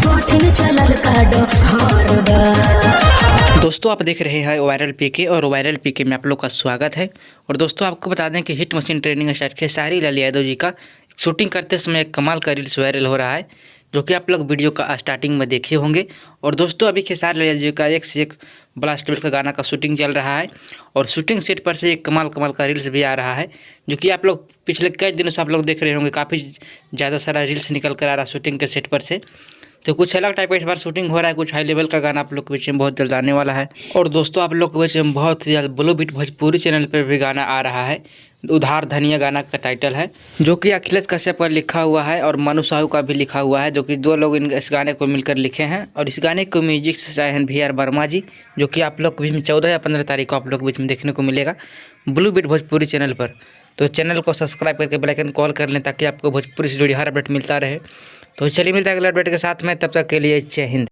कठिन चलल का डहर बा। दोस्तों आप देख रहे हैं वायरल पीके और वायरल पीके में आप लोग का स्वागत है। और दोस्तों आपको बता दें कि hit machine training star Khesari Lal Yadav ji का शूटिंग करते समय एक कमाल का रील्स वायरल हो रहा है, जो कि आप लोग वीडियो का स्टार्टिंग में देखे होंगे। और दोस्तों अभी खेसारी लाल यादव जी का एक से एक ब्लास्ट लेवल का गाना का शूटिंग चल रहा है और शूटिंग सेट पर से एक कमाल का रील्स भी आ रहा है, जो कि आप लोग पिछले कई दिनों से आप लोग देख रहे होंगे। काफ़ी ज़्यादा सारा रील्स निकल कर आ रहा है शूटिंग के सेट पर से। तो कुछ अलग टाइप का इस बार शूटिंग हो रहा है, कुछ हाई लेवल का गाना आप लोग के बीच में बहुत जल्द आने वाला है। और दोस्तों आप लोग के बीच में बहुत ही जल्द ब्लू बीट भोजपुरी चैनल पर भी गाना आ रहा है। उधार धनिया गाना का टाइटल है, जो कि अखिलेश कश्यप का लिखा हुआ है और मनु साहू का भी लिखा हुआ है, जो कि दो लोग इस गाने को मिलकर लिखे हैं। और इस गाने को म्यूजिक से चाहे हैं VR वर्मा जी, जो कि आप लोग के बीच में 14 या 15 तारीख को आप लोग के बीच में देखने को मिलेगा ब्लू बीट भोजपुरी चैनल पर। तो चैनल को सब्सक्राइब करके बेल आइकन कॉल कर लें, ताकि आपको भोजपुरी से जुड़ी हर अपडेट मिलता रहे। तो चलिए मिलता है अगले अपडेट के साथ में, तब तक के लिए जय हिंद।